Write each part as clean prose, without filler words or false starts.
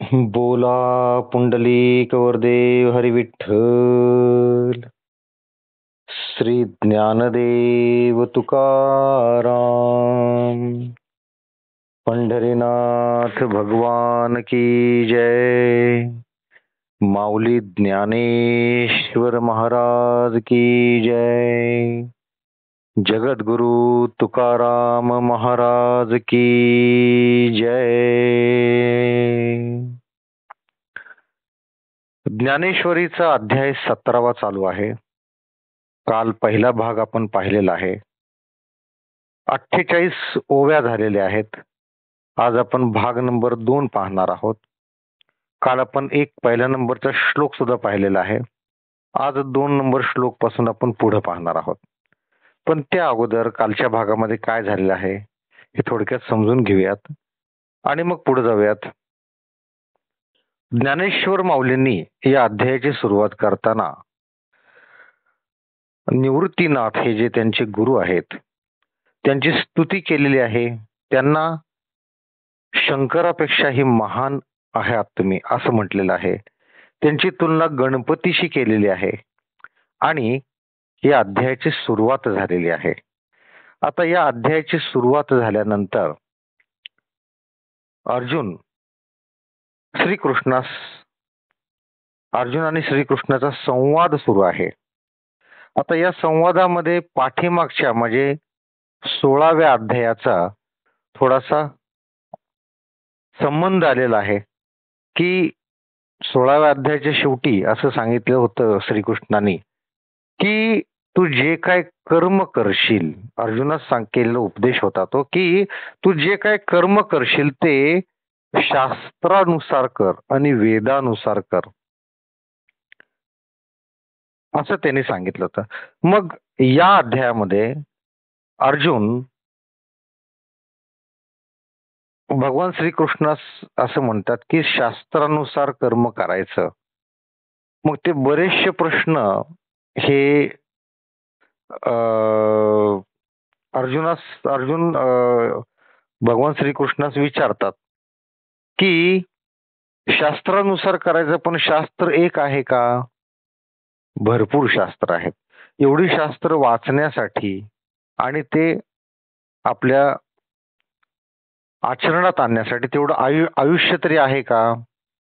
बोला पुंडलिक वरदेव हरी विठ्ठल. श्री ज्ञानदेव तुकाराम. पंढरीनाथ भगवान की जय. माऊली ज्ञानेश्वर महाराज की जय. जगद्गुरु तुकाराम महाराज की जय. ज्ञानेश्वरीचा अध्याय 17वा चालू आहे. काल पहिला भाग आपण पाहिलेला आहे. 48 ओव्या झालेल्या आहेत. आज आपण भाग नंबर 2 पाहणार आहोत. काल आपण पहिल्या नंबरचा श्लोक सुद्धा पाहिलेला आहे. आज 2 नंबर श्लोक पासून आपण पुढे पाहणार आहोत. पण त्या अगोदर कालच्या भागामध्ये काय झालेलं आहे हे थोडक्यात समजून घेऊयात आणि मग पुढे जाऊयात. ज्ञानेश्वर माऊलींनी या अध्यायाची सुरुवात करताना निवृत्तीनाथ हे जे त्यांचे गुरु आहेत त्यांची स्तुती केलेली आहे. त्यांना शंकरापेक्षाही महान आहात तुम्ही असं म्हटलेलं आहे. त्यांची तुलना गणपतीशी केलेली आहे आणि या अध्यायाची सुरुवात झालेली आहे. आता या अध्यायाची सुरुवात झाल्यानंतर अर्जुन आणि श्रीकृष्णाचा संवाद सुरू आहे. आता या संवादामध्ये पाठीमागच्या म्हणजे 16व्या अध्यायाचा थोडासा संबंध आलेला आहे की 16व्या अध्यायाच्या शेवटी असं सांगितलं होतं श्रीकृष्णाने की तू जे काय कर्म करशील, अर्जुनास केलेला उपदेश होता तो की तू जे काय कर्म करशील ते शास्त्रानुसार कर आणि वेदानुसार कर असं त्यांनी सांगितलं होतं. मग या अध्यायामध्ये अर्जुन भगवान श्रीकृष्णास असं म्हणतात की शास्त्रानुसार कर्म करायचं. मग ते बरेचसे प्रश्न हे अर्जुन भगवान श्रीकृष्णास विचारतात की शास्त्रानुसार करायचं, पण शास्त्र एक आहे का? भरपूर शास्त्र आहेत. एवढी शास्त्र वाचण्यासाठी आणि ते आपल्या आचरणात आणण्यासाठी तेवढं आयुष्य तरी आहे का?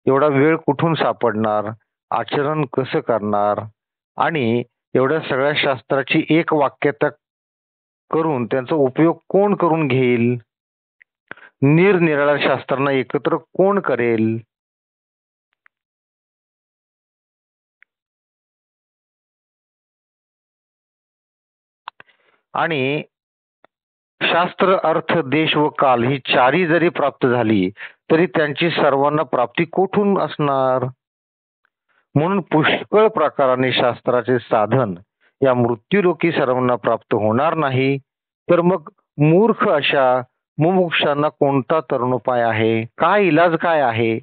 एवढा वेळ कुठून सापडणार? आचरण कसं करणार? आणि एवढ्या सगळ्या शास्त्राची एक वाक्यता करून त्यांचा उपयोग कोण करून घेईल? निरनिराळ्या शास्त्रांना एकत्र कोण करेल? आणि शास्त्र, अर्थ, देश व काल ही चारी जरी प्राप्त झाली तरी त्यांची सर्वांना प्राप्ती कोठून असणार? म्हणून पुष्कळ प्रकाराने शास्त्राचे साधन या मृत्यूलोकी सर्वांना प्राप्त होणार नाही. तर मग मूर्ख अशा मुमुक्षांना कोणता तरुणोपाय आहे? काय इलाज काय आहे?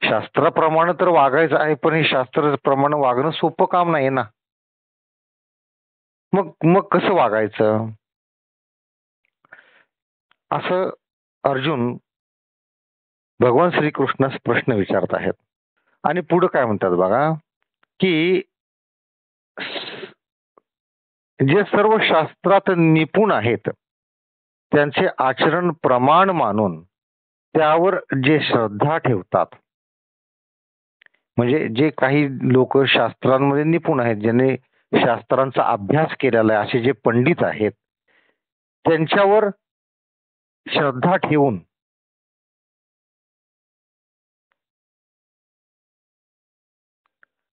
शास्त्राप्रमाणे तर वागायचं आहे, पण हे शास्त्राप्रमाणे वागणं सोपं काम नाही ना. मग मग कसं वागायचं असं अर्जुन भगवान श्रीकृष्णास प्रश्न विचारत आहेत. आणि पुढे काय म्हणतात बघा की जे सर्व शास्त्रात निपुण आहेत त्यांचे आचरण प्रमाण मानून त्यावर जे श्रद्धा ठेवतात, म्हणजे जे काही लोक शास्त्रांमध्ये निपुण आहेत, ज्यांनी शास्त्रांचा अभ्यास केलेला आहे, असे जे पंडित आहेत त्यांच्यावर श्रद्धा ठेवून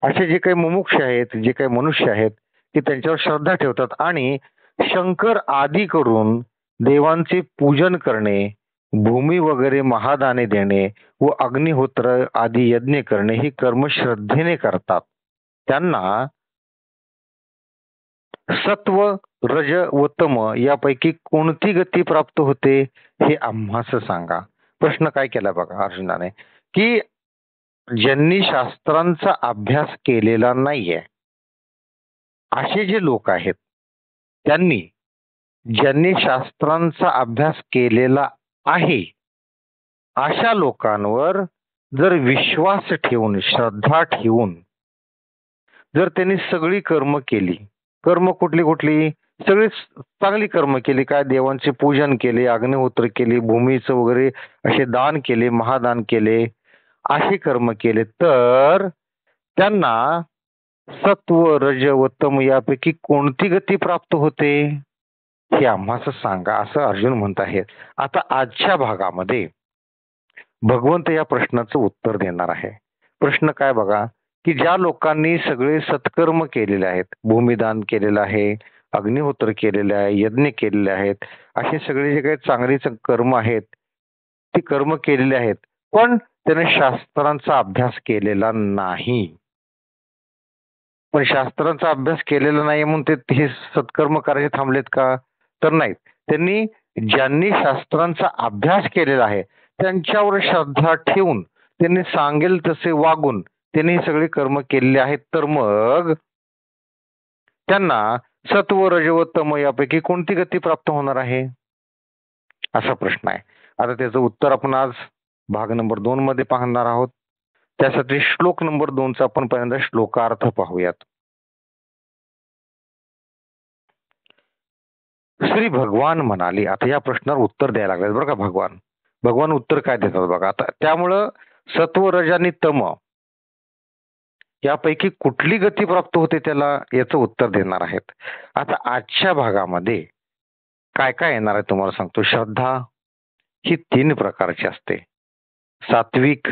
असे जे काही मुमुक्ष आहेत, जे काही मनुष्य आहेत की त्यांच्यावर श्रद्धा ठेवतात आणि शंकर आदी करून देवांचे पूजन करणे, भूमी वगैरे महादाने देणे व अग्निहोत्र आदी यज्ञ करणे ही कर्म श्रद्धेने करतात. त्यांना सत्व, रज व तम यापैकी कोणती गती प्राप्त होते हे आम्हास सांगा. प्रश्न काय केला बघा अर्जुनाने की ज्यांनी शास्त्रांचा अभ्यास केलेला नाहीये असे जे लोक आहेत त्यांनी ज्यांनी शास्त्रांचा अभ्यास केलेला आहे अशा लोकांवर जर विश्वास ठेवून, श्रद्धा ठेवून जर त्यांनी सगळी कर्म केली, कर्म कुठली कुठली, सगळी चांगली कर्म केली, काय देवांचे पूजन केले, अग्निहोत्र केले, भूमीचं वगैरे असे दान केले, महादान केले, असे कर्म केले, तर त्यांना सत्व रज व तम यापैकी कोणती गती प्राप्त होते हे आम्हाला सांगा, असं अर्जुन म्हणत आहेत. आता आजच्या भागामध्ये भगवंत या प्रश्नाचं उत्तर देणार आहे. प्रश्न काय बघा, की ज्या लोकांनी सगळे सत्कर्म केलेले आहेत, भूमिदान केलेलं आहे, अग्निहोत्र केलेले आहे, यज्ञ केलेले आहेत, असे सगळे जे काही चांगले कर्म आहेत ती कर्म केलेली आहेत, पण त्याने शास्त्रांचा अभ्यास केलेला नाही. पण शास्त्रांचा अभ्यास केलेला नाही म्हणून ते हे सत्कर्म करायचे थांबलेत का? तर नाहीत. त्यांनी ज्यांनी शास्त्रांचा अभ्यास केलेला आहे त्यांच्यावर श्रद्धा ठेवून त्यांनी सांगेल तसे वागून त्यांनी हे सगळे कर्म केलेले आहेत, तर मग त्यांना सत्व रजव तम यापैकी कोणती गती प्राप्त होणार आहे असा प्रश्न आहे. आता त्याचं उत्तर आपण आज भाग नंबर 2 मध्ये पाहणार आहोत. त्यासाठी श्लोक नंबर 2चा आपण पहिल्यांदा श्लोकार्थ पाहूयात. श्री भगवान म्हणाले, आता या प्रश्नावर उत्तर द्यायला लागले बरं का भगवान उत्तर काय देतात बघा. आता त्यामुळं सत्व रज आणि तम यापैकी कुठली गती प्राप्त होते त्याला याचं उत्तर देणार आहेत. आता आजच्या भागामध्ये काय काय येणार आहे तुम्हाला सांगतो. श्रद्धा ही 3 प्रकारची असते, सात्विक,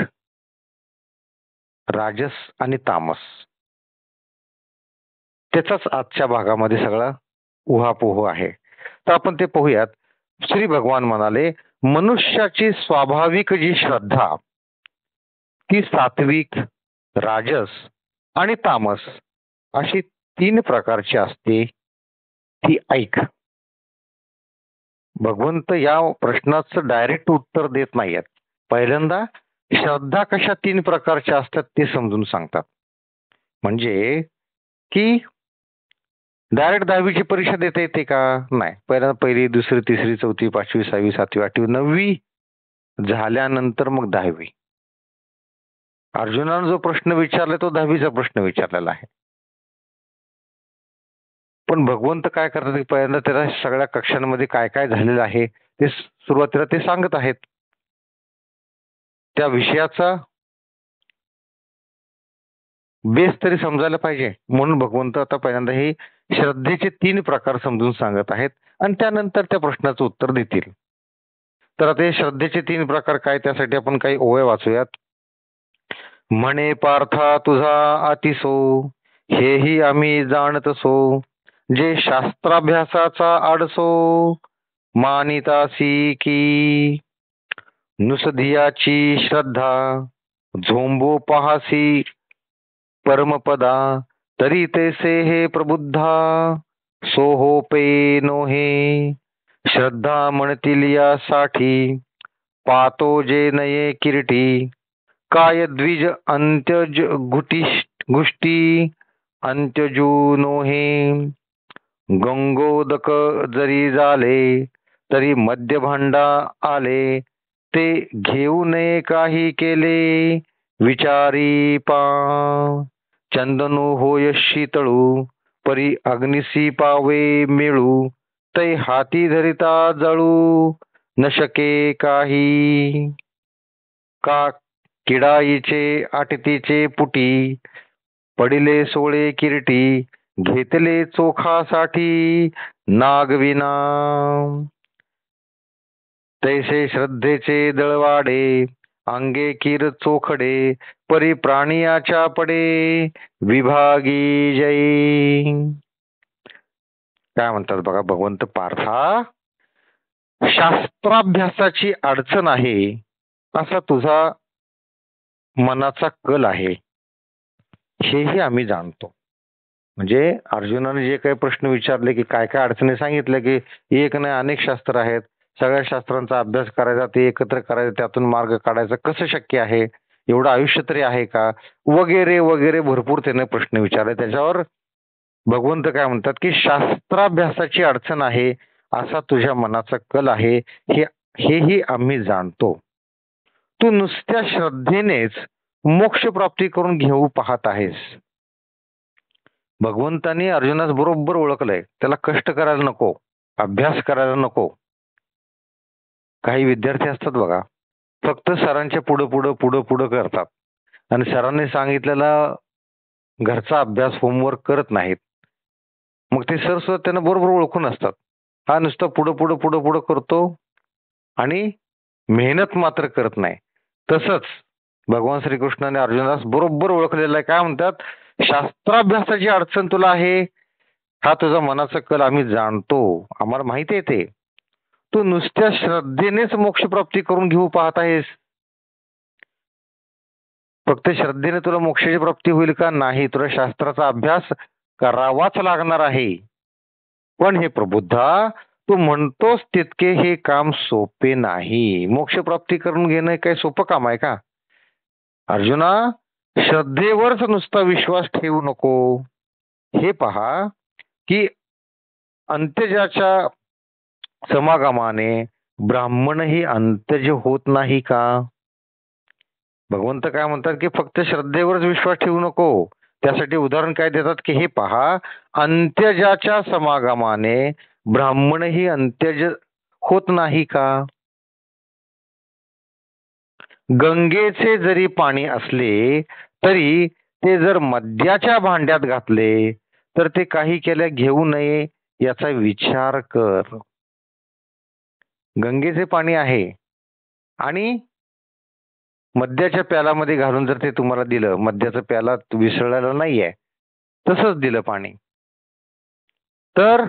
राजस आणि तामस. त्याचाच आजच्या भागामध्ये सगळा उहापोह आहे. तर आपण ते पाहूयात. श्री भगवान म्हणाले, मनुष्याची स्वाभाविक जी श्रद्धा ती सात्विक, राजस आणि तामस अशी 3 प्रकारची असते. ती ऐक. भगवंत या प्रश्नाचं डायरेक्ट उत्तर देत नाहीयेत. पहिल्यांदा श्रद्धा कशा 3 प्रकारच्या असतात ते समजून सांगतात. म्हणजे की डायरेक्ट 10वीची परीक्षा देता येते का? नाही. पहिल्यांदा 1ली, 2री, 3री, 4थी, 5वी, 6वी, 7वी, 8वी, 9वी झाल्यानंतर मग 10वी. अर्जुनानं जो प्रश्न विचारला तो 10वीचा प्रश्न विचारलेला आहे. पण भगवंत काय करतात, पहिल्यांदा त्याला सगळ्या कक्षांमध्ये काय काय झालेलं आहे ते सुरुवातीला ते सांगत आहेत. त्या विषयाचा बेस तरी समजायला पाहिजे, म्हणून भगवंत आता पहिल्यांदा हे श्रद्धेचे 3 प्रकार समजून सांगत आहेत आणि त्यानंतर त्या प्रश्नाचं उत्तर देतील. तर आता हे श्रद्धेचे 3 प्रकार काय त्यासाठी आपण काही ओव्या वाचूयात. म्हणे पार्था तुझा अतिसो, हेही आम्ही जाणतसो, जे शास्त्राभ्यासाचा आडसो, मानितासी की नुसधियाची श्रद्धा, झोंबो पाहासी परमपदा, तरी तैसे हे प्रबुद्धा, सोहो पे नोहे. श्रद्धा म्हणतील यासाठी, पातो जे नये किरीटी, काय द्विज अंत्यज गुष्टी, अंत्यजू नोहे. गंगोदक जरी झाले, तरी मध्यभांडा आले, ते घेऊ नये काही केले, विचारी पा. चंदनू होय शीतळू, परी अग्निसी पावे मिळू, तै हाती धरिता जळू, न शके काही. का किडाईचे आटतीचे पुटी, पडिले सोळे किरीटी, घेतले चोखासाठी नागविना. तैसे श्रद्धेचे दळवाडे, अंगे किर चोखडे, परी प्राणियाच्या पडे, विभागी जय. काय म्हणतात बघा भगवंत, पार्था शास्त्राभ्यासाची अडचण आहे असा तुझा मनाचा कल आहे, हेही आम्ही जाणतो. म्हणजे अर्जुनाने जे काही प्रश्न विचारले की काय काय अडचणी सांगितल्या की एक नाही अनेक शास्त्र आहेत, सगळ्या शास्त्रांचा अभ्यास करायचा, ते एकत्र करायचं, त्यातून मार्ग काढायचा कसं शक्य आहे, एवढं आयुष्य तरी आहे का, वगैरे वगैरे भरपूर त्याने प्रश्न विचारले. त्याच्यावर भगवंत काय म्हणतात की शास्त्राभ्यासाची अडचण आहे असा तुझ्या मनाचा कल आहे, हेही आम्ही जाणतो. तू नुसत्या श्रद्धेनेच मोक्ष प्राप्ती करून घेऊ पाहत आहेस. भगवंतानी अर्जुनास बरोबर ओळखलंय. त्याला कष्ट करायला नको, अभ्यास करायला नको. काही विद्यार्थी असतात बघा, फक्त सरांच्या पुढं पुढं पुढं पुढं करतात आणि सरांनी सांगितलेला घरचा अभ्यास होमवर्क करत नाहीत. मग ते सर सुद्धा त्यांना बरोबर ओळखून असतात. हा नुसता पुढं पुढं पुढं पुढं करतो आणि मेहनत मात्र करत नाही. तसंच भगवान श्रीकृष्णाने अर्जुनास बरोबर ओळखलेलं आहे. काय म्हणतात, शास्त्राभ्यासाची अडचण तुला आहे, हा तुझा मनाचा कल आम्ही जाणतो, आम्हाला माहिती आहे ते. तू नुसत्या श्रद्धेनेच मोक्षप्राप्ती करून घेऊ पाहत आहेस. फक्त श्रद्धेने तुला मोक्षाची प्राप्ती होईल का? नाही, तुला शास्त्राचा अभ्यास करावाच लागणार आहे. पण हे प्रबुद्धा, तू म्हणतोस तितके हे काम सोपे नाही. मोक्षप्राप्ती करून घेणं काही सोपं काम आहे का? अर्जुना, श्रद्धेवरच नुसता विश्वास ठेवू नको. हे पहा की अंत्यजाच्या समागमाने ब्राह्मणही अंत्यज होत नाही का? भगवंत काय म्हणतात की फक्त श्रद्धेवरच विश्वास ठेवू नको. त्यासाठी उदाहरण काय देतात की हे पहा, अंत्यजाच्या समागमाने ब्राह्मणही अंत्यज होत नाही का? गंगेचे जरी पाणी असले तरी ते जर मद्याच्या भांड्यात घातले तर ते काही केल्या घेऊ नये याचा विचार कर. गंगेचे पाणी आहे आणि मद्याच्या प्यालामध्ये घालून जर ते तुम्हाला दिलं, मद्याचा प्याला विसळलेला नाहीये, तसंच दिलं पाणी, तर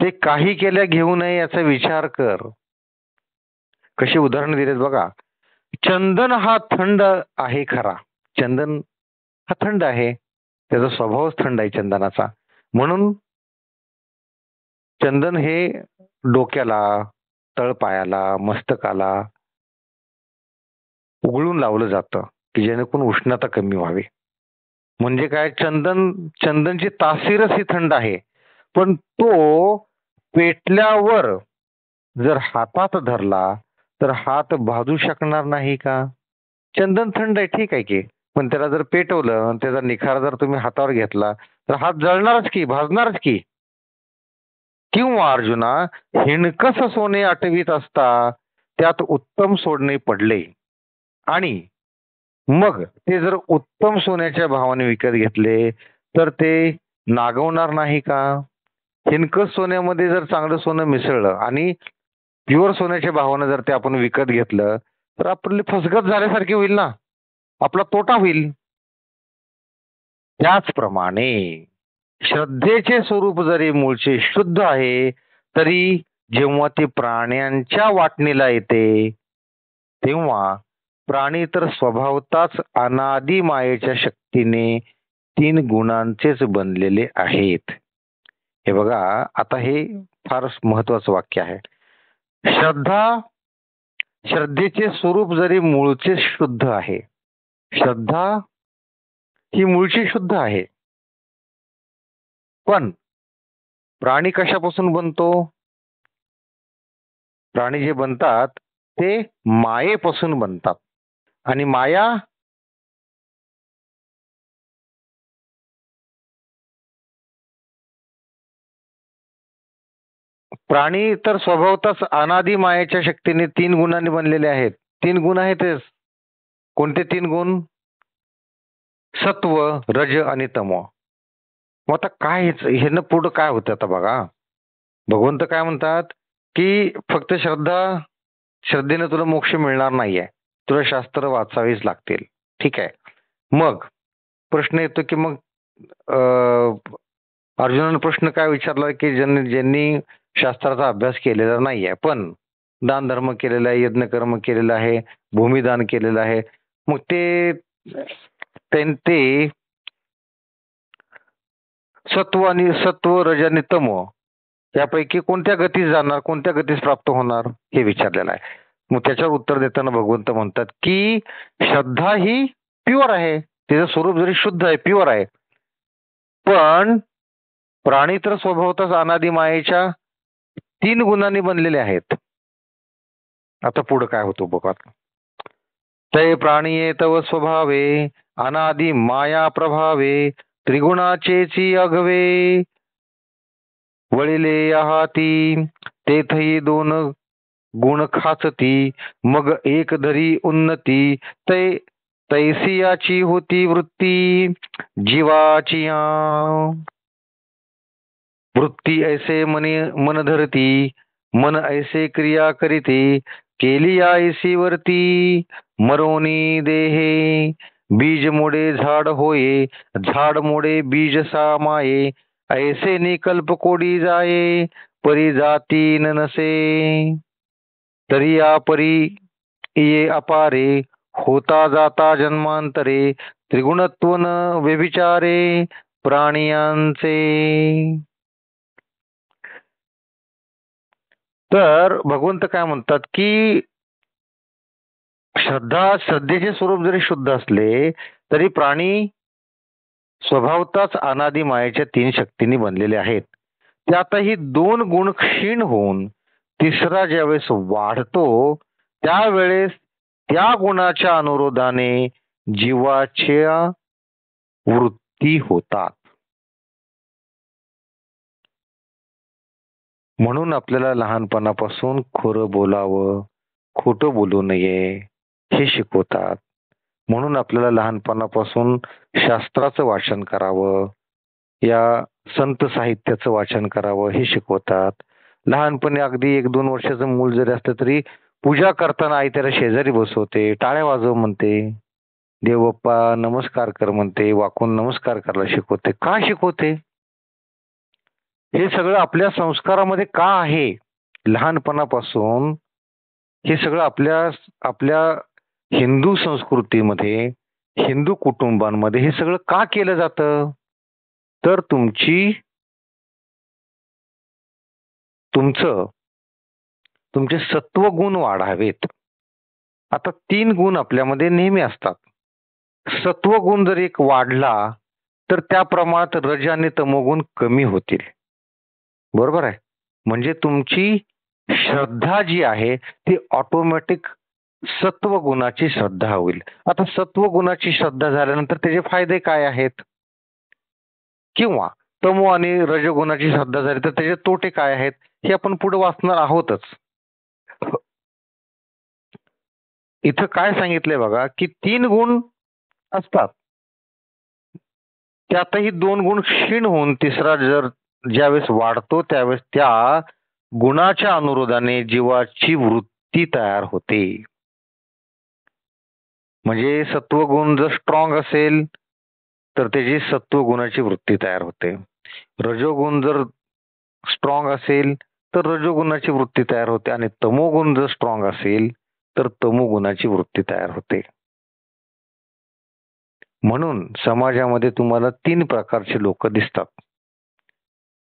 ते काही केल्या घेऊ नये याचा विचार कर. कशी उदाहरण दिलेत बघा. चंदन हा थंड आहे खरा. चंदन हा थंड आहे, त्याचा स्वभावच थंड आहे चंदनाचा. म्हणून चंदन हे डोक्याला, तळपायाला, मस्तकाला उघळून लावलं जातं की जेणेकरून उष्णता कमी व्हावी. म्हणजे काय, चंदनची तासीरच ही थंड आहे. पण तो पेटल्यावर जर हातात धरला तर हात भाजू शकणार नाही का? चंदन थंड आहे, ठीक आहे की, पण त्याला जर पेटवलं, त्याचा निखार जर तुम्ही हातावर घेतला तर हात जळणारच की, भाजणारच की. किंवा अर्जुना, हिणकस सोने आटवीत असता त्यात उत्तम सोने पडले आणि मग ते जर उत्तम सोन्याच्या भावाने विकत घेतले तर ते नागवणार नाही का? हिणकस सोन्यामध्ये जर चांगलं सोनं मिसळलं आणि प्युअर सोन्याच्या भावानं जर ते आपण विकत घेतलं तर आपली फसगत झाल्यासारखी होईल ना, आपला तोटा होईल. त्याचप्रमाणे श्रद्धेचे स्वरूप जरी मूळचे शुद्ध आहे तरी जेव्हा ते प्राण्यांच्या वाटणीला येते तेव्हा प्राणी तर स्वभावताच अनादि मायेच्या शक्तीने 3 गुणांचेच बनलेले आहेत. हे बघा, आता हे फार महत्वाचं वाक्य आहे. श्रद्धेचे स्वरूप जरी मूळचे शुद्ध आहे, श्रद्धा ही मूळची शुद्ध आहे, पण प्राणी कशापासून बनतो? प्राणी जे बनतात ते मायेपासून बनतात. आणि माया प्राणी तर स्वभावतःच अनादि मायेच्या शक्तीने 3 गुणांनी बनलेले आहेत. 3 गुण आहेतच. कोणते 3 गुण? सत्व, रज आणि तम. मग आता काय ह्यानं पुढं काय होतं आता बघा. भगवंत काय म्हणतात की फक्त श्रद्धेने तुला मोक्ष मिळणार नाहीये, तुला शास्त्र वाचावीच लागतील. ठीक आहे. मग प्रश्न येतो की मग अर्जुनाने प्रश्न काय विचारला की ज्यांनी शास्त्राचा अभ्यास केलेला नाहीये पण दान धर्म केलेला आहे, यज्ञ कर्म केलेलं आहे, भूमिदान केलेलं आहे, मग ते सत्व रज आणि तम यापैकी कोणत्या गतीस जाणार, कोणत्या गतीस प्राप्त होणार हे विचारलेलं आहे. मग त्याच्यावर उत्तर देताना भगवंत म्हणतात की श्रद्धा ही प्युअर आहे, तिचं स्वरूप जरी शुद्ध आहे, प्युअर आहे, पण प्राणी तर स्वभावतःच अनादि मायेच्या 3 गुणांनी बनलेले आहेत. आता पुढे काय होतो बघा. तै प्राणिये तव स्वभावे अनादि माया प्रभावे त्रिगुणाचेची अगवे वळिले आहाती तेथही दोन गुण खाचती मग एक धरी उन्नती तैसियाची होती वृत्ती जीवाची वृत्ती ऐसे मन धरती मन ऐसे क्रिया करीते केली ऐसी वरती मरोनी देहे बीज मोडे झाड होये झाड मोडे बीज सामाये ऐसे निकल्प कोडी जाये परी जाती न नसे तरी या परी ये अपारे होता जाता जन्मांतरे त्रिगुणत्व न व्यभिचारे प्राणियांचे. तर भगवंत काय म्हणतात की श्रद्धेचे स्वरूप जरी शुद्ध असले तरी प्राणी स्वभावताच अनादि मायेच्या 3 शक्तींनी बनलेले आहेत. त्यातही 2 गुण क्षीण होऊन तिसरा ज्यावेळेस वाढतो त्यावेळेस त्या गुणाच्या अनुरोधाने जीवाच्या वृत्ती होतात. म्हणून आपल्याला लहानपणापासून खरं बोलावं, खोटं बोलू नये हे शिकवतात. म्हणून आपल्याला लहानपणापासून शास्त्राचं वाचन करावं, या संत साहित्याचं वाचन करावं हे शिकवतात. लहानपणी अगदी 1-2 वर्षाचं मूल जरी असलं तरी पूजा करताना आई त्याला शेजारी बसवते, टाळ्या वाजव म्हणते, देव बाप्पा नमस्कार कर म्हणते, वाकून नमस्कार करायला शिकवते. का शिकवते? हे सगळं आपल्या संस्कारामध्ये का आहे? लहानपणापासून हे सगळं आपल्या हिंदू संस्कृतीमध्ये, हिंदू कुटुंबांमध्ये हे सगळं का केलं जातं? तर तुमचे सत्वगुण वाढावेत. आता 3 गुण आपल्यामध्ये नेहमी असतात. सत्वगुण जर एक वाढला तर त्या प्रमाणात रज आणि तमोगुण कमी होतील. बरोबर आहे? म्हणजे तुमची श्रद्धा जी आहे ती ऑटोमॅटिक सत्वगुणाची श्रद्धा होईल. आता सत्वगुणाची श्रद्धा झाल्यानंतर त्याचे फायदे काय आहेत? किंवा तमो आणि रजगुणाची श्रद्धा झाली तर त्याचे तोटे काय आहेत हे आपण पुढे वाचणार आहोतच. इथं काय सांगितलंय बघा की 3 गुण असतात, त्यातही 2 गुण क्षीण होऊन तिसरा जर ज्यावेळेस वाढतो त्यावेळेस त्या गुणाच्या अनुरोधाने जीवाची वृत्ती तयार होते. म्हणजे सत्वगुण जर स्ट्रॉंग असेल तर त्याची सत्वगुणाची वृत्ती तयार होते. रजोगुण जर स्ट्रॉंग असेल तर रजोगुणाची वृत्ती तयार होते आणि तमोगुण जर स्ट्रॉंग असेल तर तमोगुणाची वृत्ती तयार होते. म्हणून समाजामध्ये तुम्हाला 3 प्रकारचे लोक दिसतात.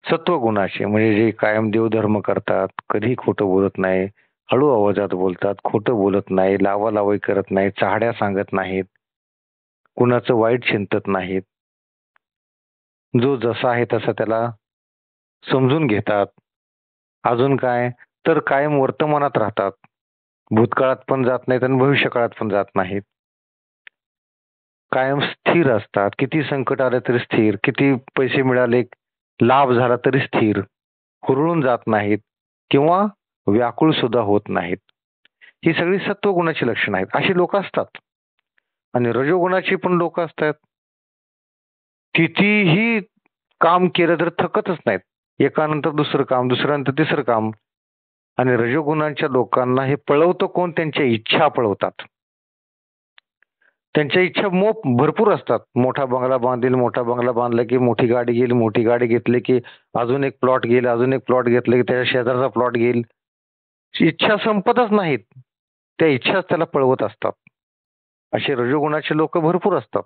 सत्वगुणाचे म्हणजे जे कायम देवधर्म करतात, कधी खोटं बोलत नाही, हळू आवाजात बोलतात, खोटं बोलत नाही, लावालावई करत नाही, चाहड्या सांगत नाहीत, कुणाचं वाईट चिंतत नाहीत, जो जसा आहे तसा त्याला समजून घेतात. अजून काय तर कायम वर्तमानात राहतात, भूतकाळात पण जात नाहीत आणि भविष्यकाळात पण जात नाहीत. कायम स्थिर असतात, किती संकट आलं तरी स्थिर, किती पैसे मिळाले लाभ झाला तरी स्थिर, हुरळून जात नाहीत किंवा व्याकुळ सुद्धा होत नाहीत. ही सगळी सत्वगुणाची लक्षणं आहेत. अशी लोक असतात. आणि रजोगुणाची पण लोक असतात, कितीही काम केलं तर थकतच नाहीत, एकानंतर दुसरं काम, दुसऱ्यानंतर तिसरं काम. आणि रजोगुणाच्या लोकांना हे पळवतं कोण? त्यांच्या इच्छा पळवतात. त्यांच्या इच्छा भरपूर असतात. मोठा बंगला बांधेल, मोठा बंगला बांधला की मोठी गाडी घेईल, मोठी गाडी घेतली की अजून एक प्लॉट घेईल, अजून एक प्लॉट घेतलं की त्याच्या शेजारचा प्लॉट घेईल. इच्छा संपतच नाहीत, त्या इच्छाच त्याला पळवत असतात. असे रजोगुणाचे लोक भरपूर असतात.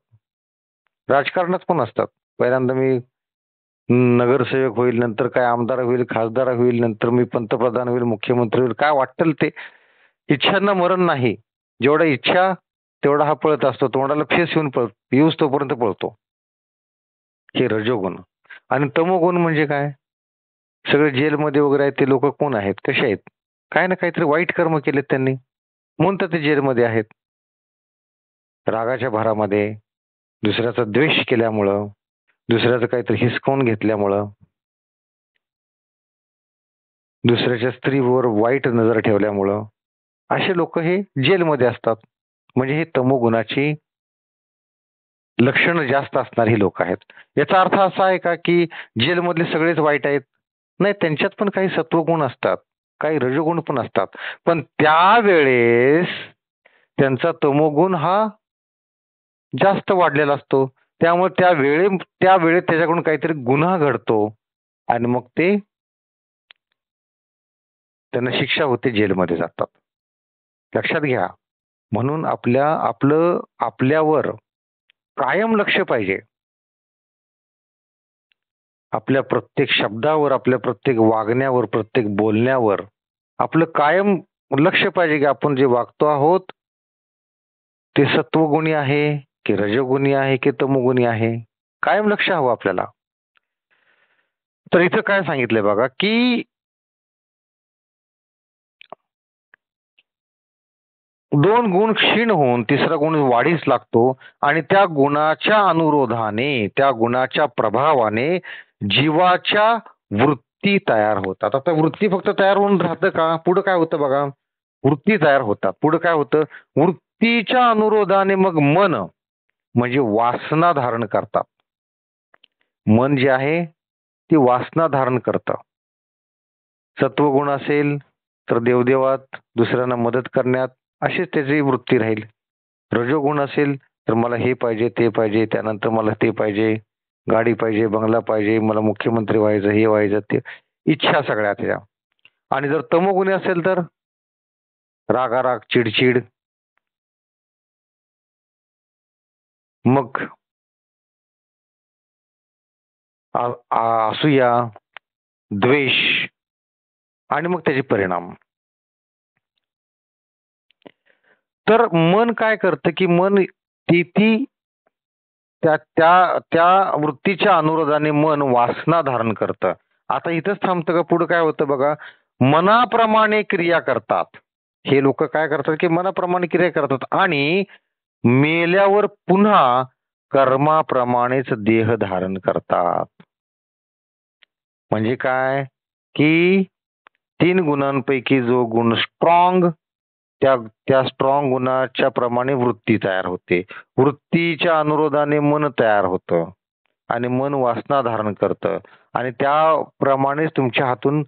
राजकारणात पण असतात. पहिल्यांदा मी नगरसेवक होईल, नंतर काय आमदार होईल, खासदार होईल, नंतर मी पंतप्रधान होईल, मुख्यमंत्री होईल, काय वाटेल ते. इच्छांना मरण नाही. जेवढा इच्छा तेवढा हा पळत असतो, तोंडाला फेस येऊस तोपर्यंत पळतो. हे रजोगुण. आणि तमोगुण म्हणजे काय? सगळे जेलमध्ये वगैरे आहेत ते लोक कोण आहेत, कसे आहेत? काही ना काहीतरी वाईट कर्म केलेत त्यांनी, म्हणून तर ते जेलमध्ये आहेत. रागाच्या भरामध्ये, दुसऱ्याचा द्वेष केल्यामुळं, दुसऱ्याचं काहीतरी हिसकावून घेतल्यामुळं, दुसऱ्याच्या स्त्रीवर वाईट नजर ठेवल्यामुळं असे लोक हे जेलमध्ये असतात. म्हणजे हे तमोगुणाची लक्षणं जास्त असणारी लोक आहेत. याचा अर्थ असा आहे का की जेलमधले सगळेच वाईट आहेत? नाही, त्यांच्यात पण काही सत्वगुण असतात, काही रजोगुण पण असतात. पण त्यावेळेस त्यांचा तमोगुण हा जास्त वाढलेला असतो. त्यामुळे त्या वेळेत त्याच्याकडून काहीतरी गुन्हा घडतो आणि मग ते त्यांना शिक्षा होते, जेलमध्ये जातात. लक्षात घ्या. म्हणून आपल्यावर कायम लक्ष पाहिजे. आपल्या प्रत्येक शब्दावर, आपल्या प्रत्येक वागण्यावर, प्रत्येक बोलण्यावर आपलं कायम लक्ष पाहिजे की आपण जे वागतो आहोत ते सत्वगुणी आहे की रजोगुणी आहे की तमोगुणी आहे. कायम लक्ष हवं आपल्याला. तर इथं काय सांगितलंय बघा की दोन गुण क्षीण होऊन तिसरा गुण वाढीस लागतो आणि त्या गुणाच्या अनुरोधाने, त्या गुणाच्या प्रभावाने जीवाच्या वृत्ती तयार होतात. आता वृत्ती फक्त तयार होऊन राहतं का? पुढे काय होतं बघा. वृत्ती तयार होतात. पुढे काय होतं? वृत्तीच्या अनुरोधाने मग मन म्हणजे वासना धारण करतात. मन जे आहे ती वासना धारण करतं. सत्वगुण असेल तर देवदेवात, दुसऱ्यांना मदत करण्यात अशीच त्याची वृत्ती राहील. रजोगुण असेल तर मला हे पाहिजे, ते पाहिजे, त्यानंतर मला ते पाहिजे, गाडी पाहिजे, बंगला पाहिजे, मला मुख्यमंत्री व्हायचं, हे व्हायचं, ते इच्छा सगळ्या त्याच्या. आणि जर तमोगुणी असेल तर रागाराग, चिडचिड, मग असूया, द्वेष आणि मग त्याचे परिणाम. तर मन काय करतं की मन ती त्या त्या त्या वृत्तीच्या अनुरोधाने मन वासना धारण करतं. आता इथंच थांबतं का? पुढे काय होतं बघा. मनाप्रमाणे क्रिया करतात. हे लोक काय करतात की मनाप्रमाणे क्रिया करतात आणि मेल्यावर पुन्हा कर्माप्रमाणेच देह धारण करतात. म्हणजे काय की 3 गुणांपैकी जो गुण स्ट्रॉंग, त्या त्या स्ट्रॉंग गुणाच्या प्रमाणे वृत्ती तयार होते. वृत्तीच्या अनुरोधाने मन तयार होतं आणि मन वासना धारण करतं आणि त्याप्रमाणेच तुमच्या हातून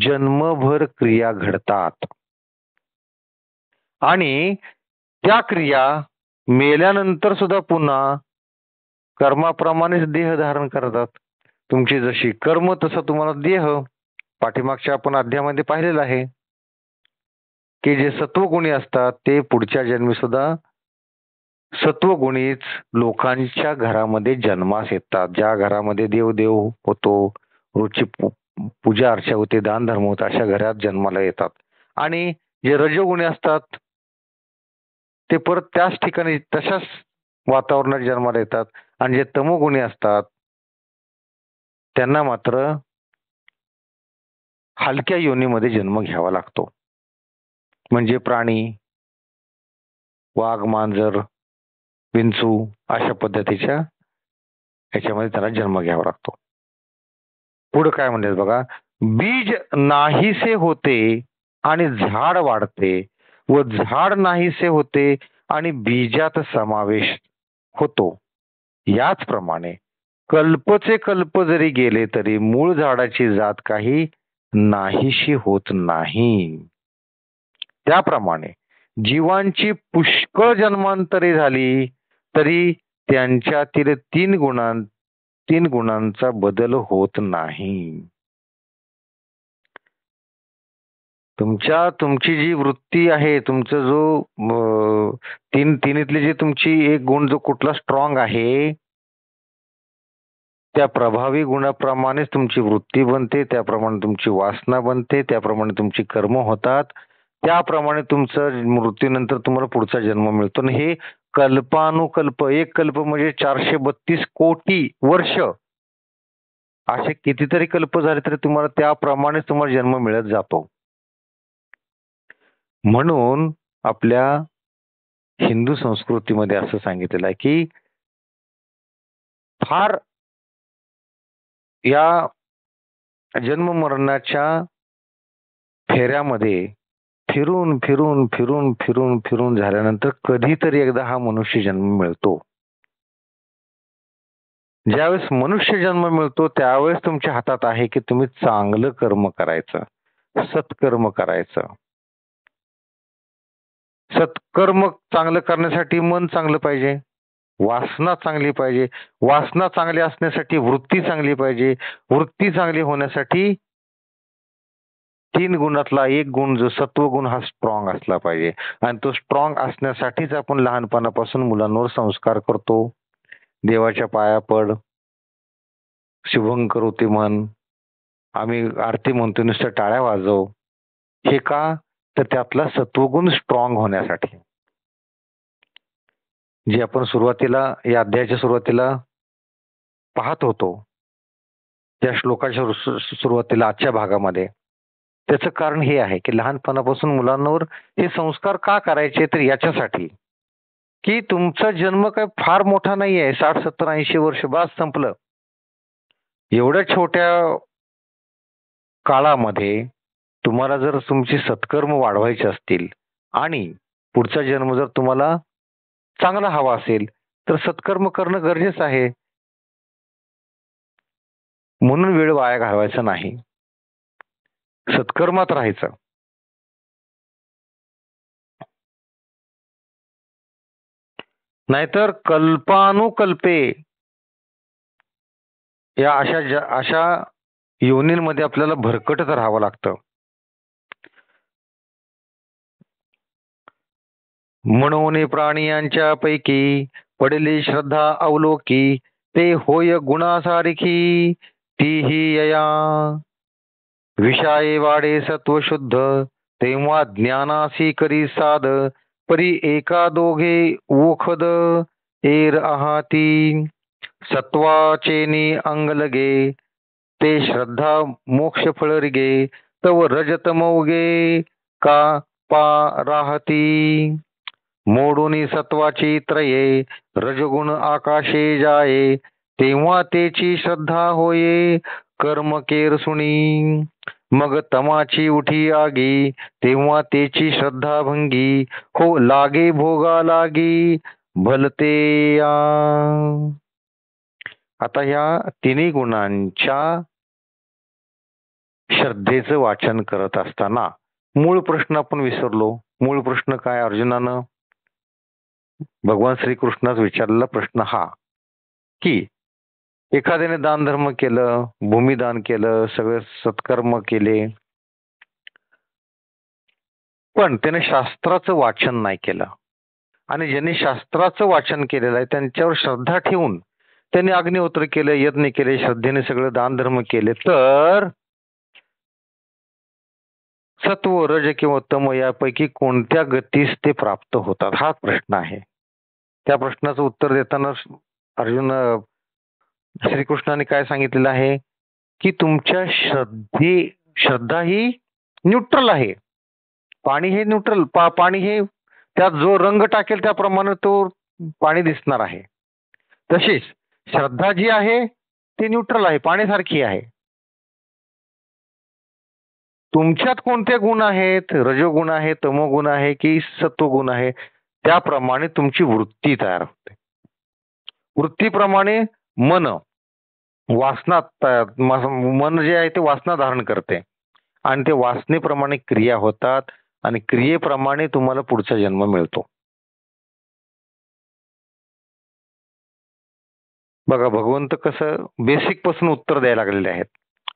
जन्मभर क्रिया घडतात आणि त्या क्रिया मेल्यानंतर सुद्धा पुन्हा कर्माप्रमाणेच देह धारण करतात. तुमची जशी कर्म तसं तुम्हाला देह. पाठीमागच्या आपण अध्यायामध्ये पाहिलेलं आहे की जे सत्वगुणी असतात ते पुढच्या जन्मी सुद्धा सत्वगुणीच लोकांच्या घरामध्ये जन्मास येतात. ज्या घरामध्ये देवदेव होतो, रोजची पूजा अर्चा होते, दान धर्म होता, अशा घरात जन्माला येतात. आणि जे रजोगुणी असतात ते परत त्याच ठिकाणी तशाच वातावरणात जन्माला येतात आणि जे तमोगुणी असतात त्यांना मात्र हलक्या योनीमध्ये जन्म घ्यावा लागतो. म्हणजे प्राणी, वाघ, मांजर, विंचू अशा पद्धतीच्या ह्याच्यामध्ये त्याला जन्म घ्यावा लागतो. पुढे काय म्हणतात बघा. बीज नाहीसे होते आणि झाड वाढते व झाड नाहीसे होते आणि बीजात समावेश होतो. याचप्रमाणे कल्पचे कल्प जरी गेले तरी मूळ झाडाची जात काही नाहीशी होत नाही. त्याप्रमाणे जीवांची पुष्कळ जन्मांतरे झाली तरी त्यांच्यातील 3 गुणांचा बदल होत नाही. तुमची जी वृत्ती आहे, तुमचा जो तिन्हीतली जी तुमची एक गुण जो कुठला स्ट्रॉंग आहे त्या प्रभावी गुणाप्रमाणेच तुमची वृत्ती बनते, त्याप्रमाणे तुमची वासना बनते, त्याप्रमाणे तुमची कर्म होतात, त्याप्रमाणे तुमचं मृत्यूनंतर तुम्हाला पुढचा जन्म मिळतो. आणि हे कल्पानुकल्प, एक कल्प म्हणजे 432 कोटी वर्ष, असे कितीतरी कल्प झाले तरी तुम्हाला त्याप्रमाणेच तुम्हाला जन्म मिळत जातो. म्हणून आपल्या हिंदू संस्कृतीमध्ये असं सांगितलेलं आहे की फार या जन्म मरणाच्या फेऱ्यामध्ये फिरून फिरून फिरून फिरून फिरून झाल्यानंतर कधीतरी एकदा हा मनुष्य जन्म मिळतो. ज्यावेळेस मनुष्य जन्म मिळतो त्यावेळेस तुमच्या हातात आहे की तुम्ही चांगलं कर्म करायचं, सत्कर्म करायचं. सत्कर्म चांगलं करण्यासाठी मन चांगलं पाहिजे, वासना चांगली पाहिजे, वासना चांगली असण्यासाठी वृत्ती चांगली पाहिजे, वृत्ती चांगली होण्यासाठी 3 गुणातला एक गुण जो सत्वगुण हा स्ट्रॉंग असला पाहिजे. आणि तो स्ट्रॉंग असण्यासाठीच आपण लहानपणापासून मुलांवर संस्कार करतो. देवाच्या पाया पड, शुभंकरोती म्हण, आम्ही आरती म्हणतो नुसतं टाळ्या वाजव. हे का? तर त्यातला सत्वगुण स्ट्रॉंग होण्यासाठी. जे आपण सुरुवातीला या अध्यायाच्या सुरुवातीला पाहत होतो, त्या श्लोकाच्या सुरुवातीला आजच्या भागामध्ये, त्याचं कारण हे आहे की लहानपणापासून मुलांवर हे संस्कार का करायचे, तर याच्यासाठी की तुमचा जन्म काय फार मोठा नाहीये, 60 70 80 वर्ष बास संपलं. एवढ्या छोट्या काळामध्ये तुम्हाला जर तुमचे सत्कर्म वाढवायचे असतील आणि पुढचा जन्म जर तुम्हाला चांगला हवा असेल तर सत्कर्म करणं गरजेचं आहे. म्हणून वेळ वाया घालवायचा नाही, सत्कर्मात राहायचं. नाहीतर कल्पानुकल्पे या अशा योनींमध्ये आपल्याला भरकटत राहावं लागतं. म्हणून प्राणियांच्या पैकी पडली श्रद्धा अवलोकी, ते होय गुणासारिखी तीही यया. विषाये वाढे सत्व शुद्ध, तेव्हा ज्ञानासी करी साध, परी एका दोघे ओखद एर आहाती. सत्वाचेनी अंग लगे, ते श्रद्धा मोक्ष फळ रिगे, तव रजत मौगे का पा राहती. मोडूनी सत्वाची त्रये, रजगुण आकाशे जाये, तेव्हा तेची श्रद्धा होये कर्म केरसुणी. मग तमाची उठी आगी, तेव्हा तेची श्रद्धा भंगी, हो लागे भोगा लागी भलते या. आता या तिन्ही गुणांच्या श्रद्धेचं वाचन करत असताना मूळ प्रश्न आपण विसरलो. मूळ प्रश्न काय? अर्जुनानं भगवान श्रीकृष्णाच विचारलेला प्रश्न हा की एखाद्याने दान धर्म केलं, भूमिदान केलं, सगळे सत्कर्म केले, पण त्याने शास्त्राचं वाचन नाही केलं, आणि ज्यांनी शास्त्राचं वाचन केलेलं आहे त्यांच्यावर श्रद्धा ठेवून त्यांनी अग्निहोत्र केले, यज्ञ केले, श्रद्धेने सगळं दान धर्म केले, तर सत्व रज किंवा तम यापैकी कोणत्या गतीस ते प्राप्त होतात, हा प्रश्न आहे. त्या प्रश्नाचं उत्तर देताना अर्जुन श्रीकृष्णाने काय सांगितलेलं आहे की तुमच्या श्रद्धा ही न्यूट्रल आहे. पाणी हे न्यूट्रल, पाणी हे त्यात जो रंग टाकेल त्याप्रमाणे तो पाणी दिसणार आहे. तशीच श्रद्धा जी आहे ती न्यूट्रल आहे, पाण्यासारखी आहे. तुमच्यात कोणते गुण आहेत, रजोगुण आहे, तमोगुण आहे की सत्वगुण आहे, त्याप्रमाणे तुमची वृत्ती तयार होते. वृत्तीप्रमाणे मन वासना, मन जे आहे ते वासना धारण करते आणि ते वासनेप्रमाणे क्रिया होतात आणि क्रियेप्रमाणे तुम्हाला पुढचा जन्म मिळतो. बघा भगवंत कसं बेसिक पासून उत्तर द्यायला लागलेले आहेत.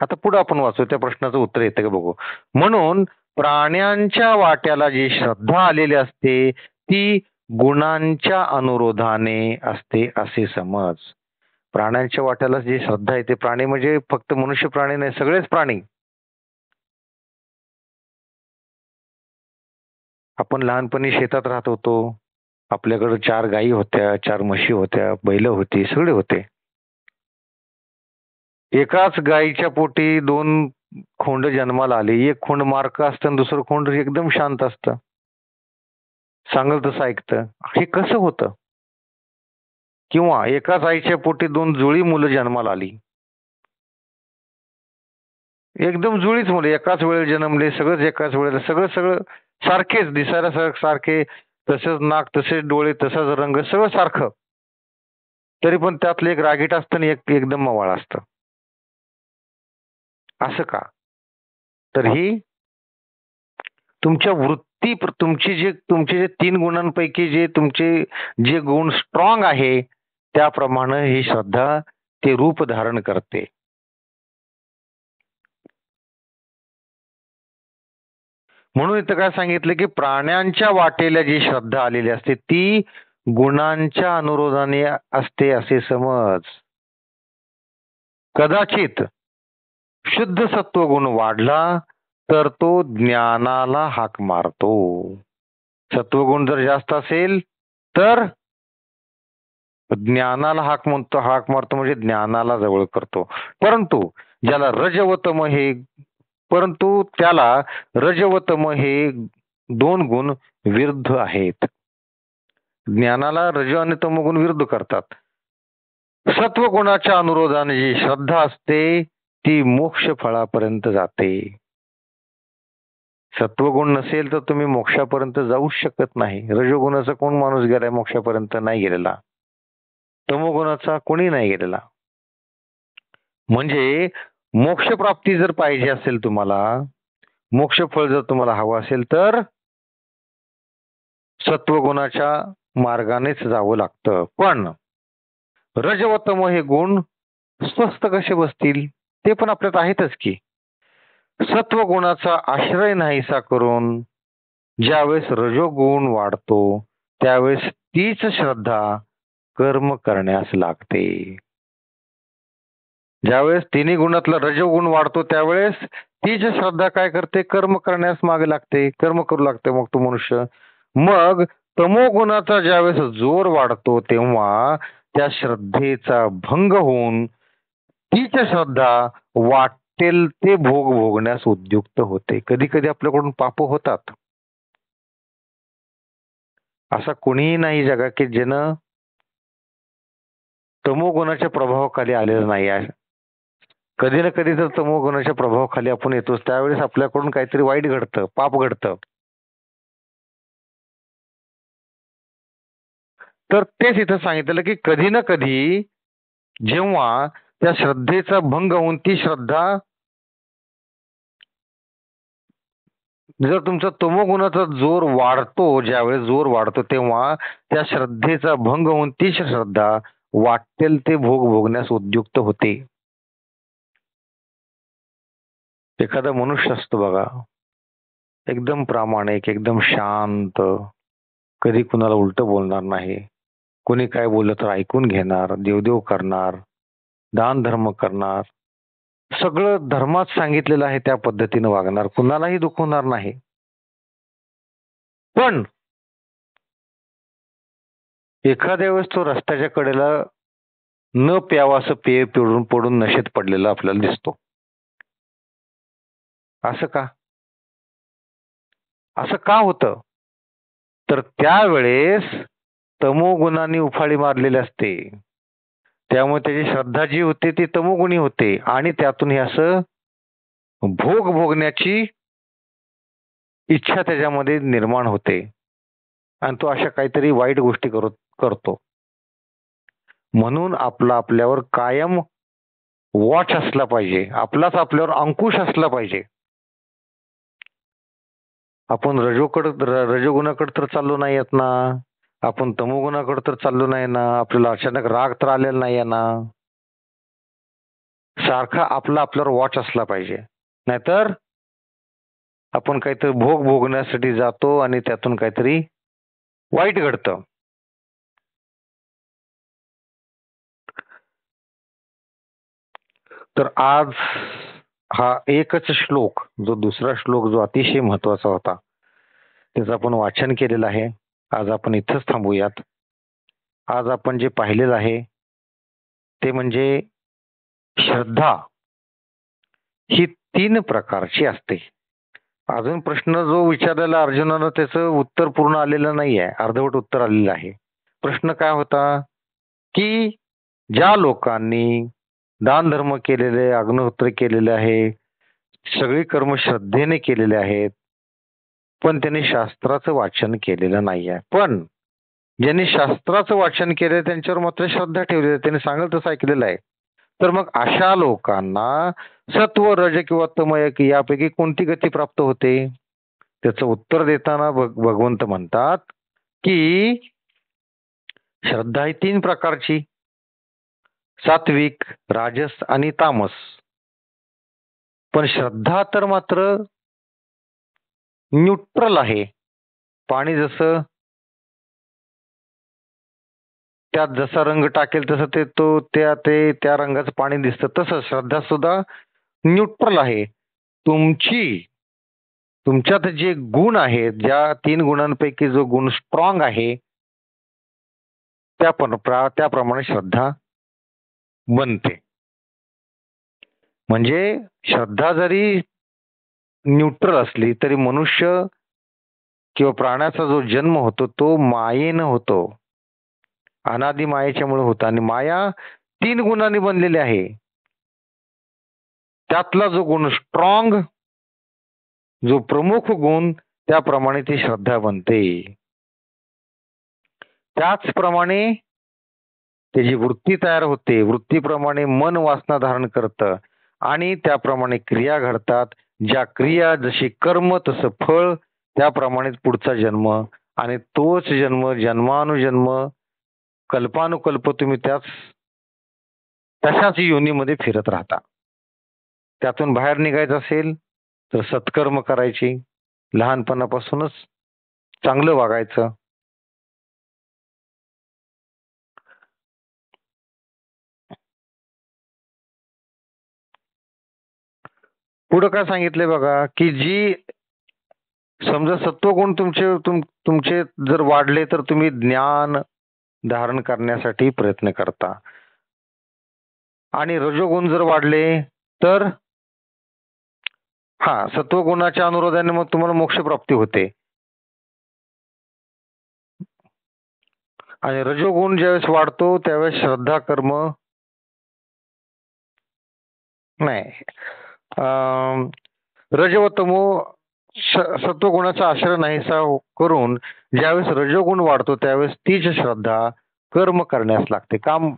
आता पुढे आपण वाचू, त्या प्रश्नाचं उत्तर येतं का बघू. म्हणून प्राण्यांच्या वाट्याला जी श्रद्धा आलेली असते ती गुणांच्या अनुरोधाने असते असे समज. प्राण्यांच्या वाट्याला जी श्रद्धा येते, प्राणी म्हणजे फक्त मनुष्य प्राणी नाही, सगळेच प्राणी. आपण लहानपणी शेतात राहत होतो, आपल्याकडे 4 गायी होत्या, 4 म्हशी होत्या, बैल होती, सगळे होते. एकाच गायीच्या पोटी 2 खोंड जन्माला आले. एक खोंड मार्क असतं आणि दुसरं खोंड एकदम शांत असतं. सांगल तसं ऐकतं. हे कसं होतं? किंवा एकाच आईच्या पोटी 2 जुळी मुलं जन्माला आली. एकदम जुळीच मुलं एकाच वेळेला जन्मले, सगळंच एकाच वेळेला, सगळं सगळं सारखेच दिसायला सारखे, तसेच नाक, तसेच डोळे, तसाच रंग, सगळं सारखं. तरी पण त्यातलं एक रागीट असतं आणि एक एकदम मवाळ असतं. असं का? तर ही तुमच्या तुमचे जे 3 गुणांपैकी जे गुण स्ट्रॉंग आहे, त्याप्रमाणे ही श्रद्धा ते रूप धारण करते. म्हणून इथं काय सांगितलं, की प्राण्यांच्या वाटेला जी श्रद्धा आलेली असते ती गुणांच्या अनुरोधाने असते असे समज. कदाचित शुद्ध सत्वगुण वाढला तर तो ज्ञानाला हाक मारतो. सत्वगुण जर जास्त असेल तर ज्ञानाला हाक मारतो म्हणजे ज्ञानाला जवळ करतो. परंतु ज्याला त्याला रज व तम हे 2 गुण विरुद्ध आहेत. ज्ञानाला रज आणि तमोगुण विरुद्ध करतात. सत्वगुणाच्या अनुरोधाने जी श्रद्धा असते ती मोक्ष फळापर्यंत जाते. सत्वगुण नसेल तर तुम्ही मोक्षापर्यंत जाऊच शकत नाही. रजोगुणाचा कोण माणूस गेलाय मोक्षापर्यंत? नाही गेलेला. तमोगुणाचा कोणी नाही गेलेला. म्हणजे मोक्षप्राप्ती जर पाहिजे असेल तुम्हाला, मोक्षफळ जर तुम्हाला हवं असेल तर सत्वगुणाच्या मार्गानेच जावं लागतं. पण रज व तम हे गुण स्वस्त कसे बसतील? ते पण आपल्यात आहेतच की. सत्वगुणाचा आश्रय नाहीसा करून ज्यावेळेस रजोगुण वाढतो त्यावेळेस तीच श्रद्धा कर्म करण्यास लागते. ज्यावेळेस तिन्ही गुणातला रजोगुण वाढतो त्यावेळेस तीच श्रद्धा काय करते? कर्म करण्यास मागे लागते, कर्म करू लागते मग तो मनुष्य. मग तमोगुणाचा ज्यावेळेस जोर वाढतो तेव्हा त्या श्रद्धेचा भंग होऊन तीच श्रद्धा वाटेल ते भोग भोगण्यास उद्युक्त होते. कधी कधी आपल्याकडून पाप होतात. असा कोणीही नाही जगा की ज्यानं तमोगुणाच्या प्रभावाखाली आलेलं नाही आहे. कधी ना कधी तर तमोगुणाच्या प्रभावाखाली आपण येतोच. त्यावेळेस आपल्याकडून काहीतरी वाईट घडतं, पाप घडतं. तर तेच इथं सांगितलं की कधी ना कधी जेव्हा त्या श्रद्धेचा भंग होऊन ती श्रद्धा जर तुमचा तमोगुणाचा ज्यावेळेस जोर वाढतो तेव्हा त्या श्रद्धेचा भंग होऊन ती श्रद्धा वाटेल ते भोग भोगण्यास उद्युक्त होते. एखादा मनुष्य असतो बघा, एकदम प्रामाणिक, एकदम शांत, कधी कुणाला उलट बोलणार नाही, कोणी काय बोललं तर ऐकून घेणार, देवदेव करणार, दान धर्म करणार, सगळं धर्मात सांगितलेलं आहे त्या पद्धतीनं वागणार, कुणालाही दुखवणार नाही. पण एखाद्या वेळेस तो रस्त्याच्या कडेला न प्यावा असं पेय पिळून पडून नशेत पडलेला आपल्याला दिसतो. असं का? असं का होतं? तर त्यावेळेस तमोगुणाने उफाळी मारलेली असते. त्यामुळे त्याची श्रद्धा जी होते ती तमोगुणी होते आणि त्यातून हे असं भोग भोगण्याची इच्छा त्याच्यामध्ये निर्माण होते आणि तो अशा काहीतरी वाईट गोष्टी करतो. म्हणून आपल्यावर कायम वॉच असला पाहिजे. आपल्यावर अंकुश असला पाहिजे. आपण रजोगुणाकडे तर चाललो नाही आहेत ना, आपण तमोगुणाकडे तर चाललो नाही ना, आपल्याला अचानक राग तर आलेला नाही आहे ना. सारखा आपल्यावर वॉच असला पाहिजे. नाहीतर आपण काहीतरी भोग भोगण्यासाठी जातो आणि त्यातून काहीतरी वाईट घडतं. तर आज हा एकच श्लोक, जो दुसरा श्लोक जो अतिशय महत्वाचा होता, त्याचं आपण वाचन केलेलं आहे. आज आपण इथंच थांबूयात. आज आपण जे पाहिलेलं आहे ते म्हणजे श्रद्धा ही 3 प्रकारची असते. अजून प्रश्न जो विचारलेला अर्जुनानं त्याचं उत्तर पूर्ण आलेलं नाही आहे, अर्धवट उत्तर आलेलं आहे. प्रश्न काय होता की ज्या लोकांनी दान धर्म केलेले, अग्निहोत्र केलेले आहे, सगळी कर्म श्रद्धेने केलेले आहेत, पण त्यांनी शास्त्राचं वाचन केलेलं नाही आहे. पण ज्यांनी शास्त्राचं वाचन केलं त्यांच्यावर मात्र श्रद्धा ठेवली आहे, त्यांनी सांगेल तसं ऐकलेलं आहे. तर मग अशा लोकांना सत्व, रज किंवा तमय यापैकी कोणती गती प्राप्त होते? त्याचं उत्तर देताना भगवंत म्हणतात की श्रद्धा ही 3 प्रकारची, सात्विक, राजस आणि तामस. पण श्रद्धा तर मात्र न्यूट्रल आहे. पाणी जसं त्यात जसा रंग टाकेल तसं त्या रंगाचं पाणी दिसतं, तसं श्रद्धा सुद्धा न्यूट्रल आहे. तुमच्यात जे गुण आहेत, ज्या 3 गुणांपैकी जो गुण स्ट्रॉंग आहे त्याप्रमाणे श्रद्धा बनते. म्हणजे श्रद्धा जरी न्यूट्रल असली तरी मनुष्य किंवा प्राण्याचा जो जन्म होतो तो मायेनं होतो, अनादि मायेच्यामुळे होतो. आणि माया 3 गुणांनी बनलेली आहे. त्यातला जो गुण स्ट्रॉंग, जो प्रमुख गुण, त्याप्रमाणे ती श्रद्धा बनते. त्याचप्रमाणे त्याची वृत्ती तयार होते, वृत्तीप्रमाणे मन वासना धारण करतं आणि त्याप्रमाणे क्रिया घडतात. ज्या क्रिया जशी कर्म तसं फळ, त्याप्रमाणे पुढचा जन्म, आणि तोच जन्म जन्मानुजन्म कल्पानुकल्प तुम्ही तशाच योनीमध्ये फिरत राहता. त्यातून बाहेर निघायचं असेल तर सत्कर्म करायची, लहानपणापासूनच चांगलं वागायचं. पुढं काय सांगितलंय बघा की जी समजा सत्वगुण तुमचे जर वाढले तर तुम्ही ज्ञान धारण करण्यासाठी प्रयत्न करता, आणि रजोगुण जर वाढले तर सत्वगुणाच्या अनुरोधाने मग तुम्हाला मोक्ष प्राप्ती होते. आणि रजोगुण ज्यावेळेस वाढतो त्यावेळेस श्रद्धा कर्म नाही, रजोतमो सत्वगुणाचा आश्रय नाहीसा करून ज्यावेळेस रजोगुण वाढतो त्यावेळेस तीच श्रद्धा कर्म करण्यास लागते. काम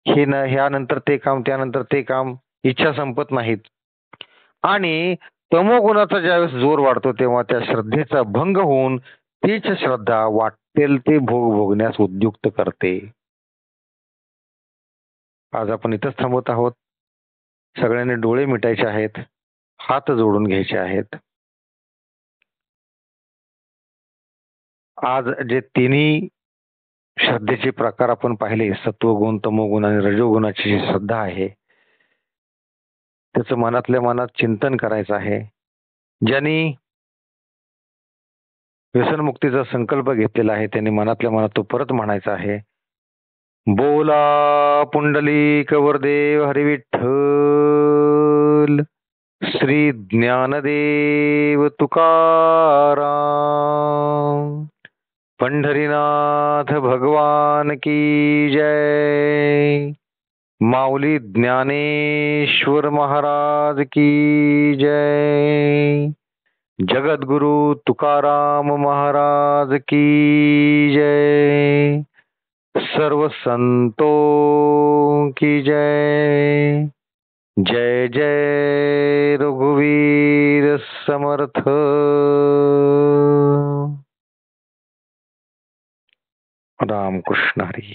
ह्यानंतर ते काम, त्यानंतर ते काम, इच्छा संपत नाहीत. आणि तमोगुणाचा ज्यावेळेस जोर वाढतो तेव्हा त्या श्रद्धेचा भंग होऊन तीच श्रद्धा वाटेल ते भोग भोगण्यास उद्युक्त करते. आज आपण इथंच थांबवत आहोत. सगळ्यांनी डोळे मिटायचे आहेत, हात जोडून घ्यायचे आहेत. आज जे तिन्ही श्रद्धेचे प्रकार आपण पाहिले, सत्वगुण, तमोगुण आणि रजोगुणाची जी श्रद्धा आहे, त्याचं मनातल्या मनात चिंतन करायचं आहे. ज्यांनी व्यसनमुक्तीचा संकल्प घेतलेला आहे त्यांनी मनातल्या मनात तो परत म्हणायचा आहे. बोला पुंडलिक वरदेव हरी विठ्ठल, श्री ज्ञानदेव तुकाराम, पंढरीनाथ भगवान की जय, माऊली ज्ञानेश्वर महाराज की जय, जगद्गुरु तुकाराम महाराज की जय, सर्व संतों की जय. जय जय रघुवीर समर्थ. रामकृष्ण हरी.